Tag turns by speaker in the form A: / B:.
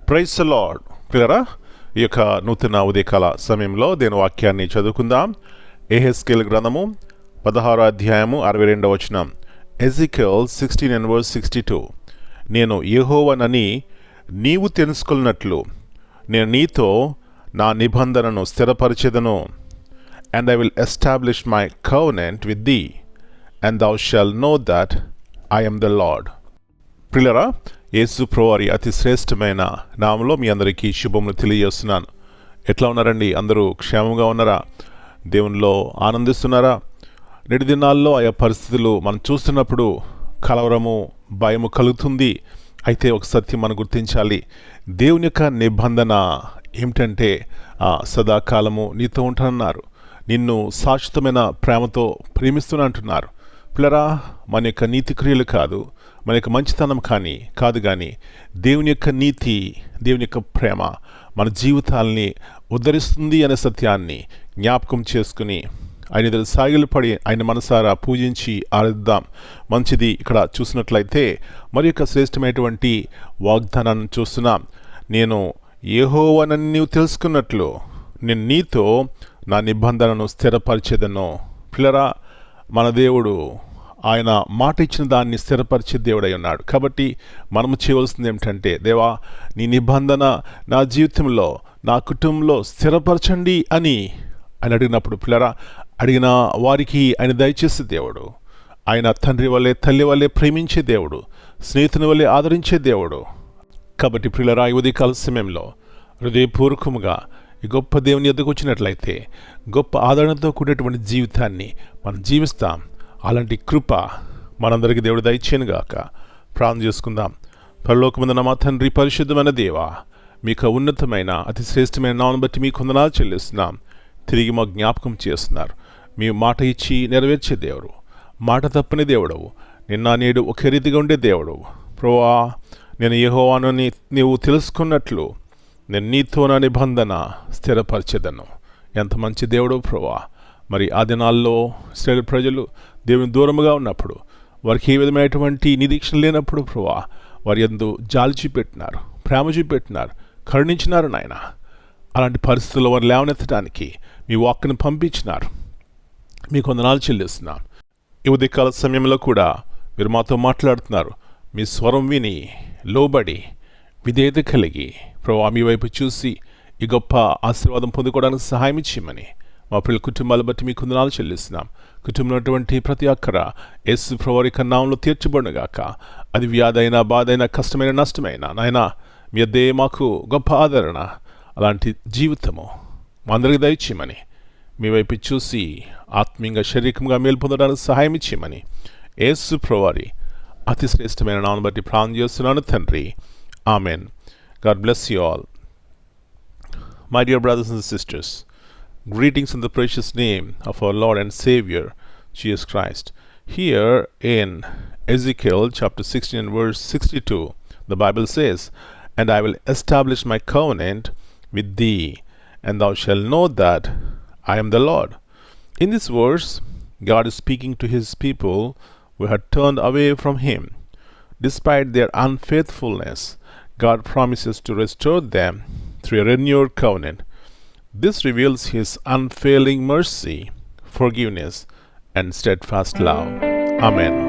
A: Praise the lord. ప్రియరా, ఈ యొక్క నూతన ఉదయకాల సమయంలో దేని వాక్యాన్ని చదువుకుందాం. యెహెజ్కేలు గ్రంథము 16వ అధ్యాయము 62వ వచనం. ఎజికేల్ 16:62. నేను యెహోవానని నీవు తెలుసుకున్నట్లు నేను నీతో నా నిబంధనను స్థిరపరిచెదను. And I will establish my covenant with thee, and thou shalt know that I am the Lord. ప్రియులారా, యేసు ప్రభువారి అతి శ్రేష్టమైన నామంలో మీ అందరికీ శుభములు తెలియజేస్తున్నాను. ఎట్లా ఉన్నారండి? అందరూ క్షేమంగా ఉన్నారా? దేవునిలో ఆనందిస్తున్నారా? నేటి దినాల్లో ఆయా పరిస్థితులు మనం చూస్తున్నప్పుడు కలవరము, భయము కలుగుతుంది. అయితే ఒక సత్యం మనం గుర్తించాలి. దేవుని యొక్క నిబంధన ఏమిటంటే సదాకాలము నీతో ఉంటానన్నారు. నిన్ను శాశ్వతమైన ప్రేమతో ప్రేమిస్తున్నా అంటున్నారు. పిల్లరా, మన యొక్క నీతి క్రియలు కాదు, మన యొక్క మంచితనం కాదు కానీ దేవుని యొక్క నీతి, దేవుని యొక్క ప్రేమ మన జీవితాల్ని ఉద్ధరిస్తుంది అనే సత్యాన్ని జ్ఞాపకం చేసుకుని ఆయన ఎదురు సాగిలపడి ఆయన మనసారా పూజించి ఆరాధిద్దాం. మంచిది. ఇక్కడ చూసినట్లయితే మరి యొక్క శ్రేష్టమైనటువంటి వాగ్దానాన్ని చూస్తున్నాం. నేను యెహోవానని నీవు తెలుసుకున్నట్లు నేను నీతో నా నిబంధనను స్థిరపరిచేదను. పిల్లరా, మన దేవుడు ఆయన మాట ఇచ్చిన దాన్ని స్థిరపరిచే దేవుడై ఉన్నాడు. కాబట్టి మనము చేయవలసింది ఏమిటంటే, దేవా నీ నిబంధన నా జీవితంలో, నా కుటుంబంలో స్థిరపరచండి అని ఆయన అడిగినప్పుడు, పిల్లరా, అడిగిన వారికి ఆయన దయచేసే దేవుడు. ఆయన తండ్రి వల్లే తల్లి వల్లే ప్రేమించే దేవుడు, స్నేహితుని వల్లే ఆదరించే దేవుడు. కాబట్టి పిల్లరా, ఈ ఉదయకాల సమయంలో హృదయపూర్వకముగా ఈ గొప్ప దేవుని ఎదుగు వచ్చినట్లయితే గొప్ప ఆదరణతో కూడినటువంటి జీవితాన్ని మనం జీవిస్తాం. అలాంటి కృప మనందరికీ దేవుడు దయచేయనుగాక. ప్రార్థన చేసుకుందాం. పరలోకమందున్న మా తండ్రి, పరిశుద్ధమైన దేవా, మీకు ఉన్నతమైన అతి శ్రేష్టమైన నామమును బట్టి మీకు వందనాలు చెల్లిస్తున్నాం. తిరిగి మా జ్ఞాపకం చేస్తున్నారు. మీ మాట ఇచ్చి నెరవేర్చే దేవుడు, మాట తప్పని దేవుడవు, నిన్న నేడు ఒకే రీతిగా ఉండే దేవుడవు. ప్రభువా, నేను యెహోవానని నీవు తెలుసుకున్నట్లు నేను నీతో నా నిబంధన స్థిరపరిచెదను. ఎంత మంచి దేవుడు ప్రభువా. మరి ఆ దినాల్లో ఇశ్రాయేలు ప్రజలు దేవుని దూరముగా ఉన్నప్పుడు, వారికి ఏ విధమైనటువంటి నిరీక్షణ లేనప్పుడు ప్రభువా, వారి యందు జాలి చూపెట్టినారు, ప్రేమ చూపెట్టినారు, కరుణించినారు నాయన. అలాంటి పరిస్థితుల్లో వారు లేవనెత్తడానికి మీ వాక్కును పంపించినారు. మీకు వందనాలు చెల్లిస్తున్నాం. ఈ ఉదయకాల సమయంలో కూడా మీరు మాతో మాట్లాడుతున్నారు. మీ స్వరం విని లోబడి విధేయత కలిగి ప్రభువా మీ వైపు చూసి ఈ గొప్ప ఆశీర్వాదం పొందుకోవడానికి సహాయం ఇచ్చేయమని మా పిల్లల కుటుంబాల బట్టి మీకు వందనాలు చెల్లిస్తున్నాం. కుటుంబంలో ఉన్నటువంటి ప్రతి అక్కర యేసు ప్రభువారి యొక్క నామములో తీర్చబడునుగాక. అది వ్యాధి అయినా, బాధ అయినా, కష్టమైన, నష్టమైన నాయన మీ అద్దే మాకు గొప్ప ఆదరణ. అలాంటి జీవితము మా అందరికీ దయచేయమని, మీ వైపు చూసి ఆత్మీయంగా, శారీరకంగా మేలు పొందడానికి సహాయం ఇచ్చేయమని యేసు ప్రభువారి అతి శ్రేష్టమైన నామమును బట్టి ప్రార్థన చేస్తున్నాను తండ్రి. Amen. God bless you all. My dear brothers and sisters, greetings in the precious name of our Lord and Savior, Jesus Christ. Here in Ezekiel chapter 16 and verse 62, the Bible says, "And I will establish my covenant with thee, and thou shalt know that I am the Lord." In this verse, God is speaking to his people who had turned away from him. Despite their unfaithfulness, God promises to restore them through a renewed covenant. This reveals his unfailing mercy, forgiveness, and steadfast love. Amen.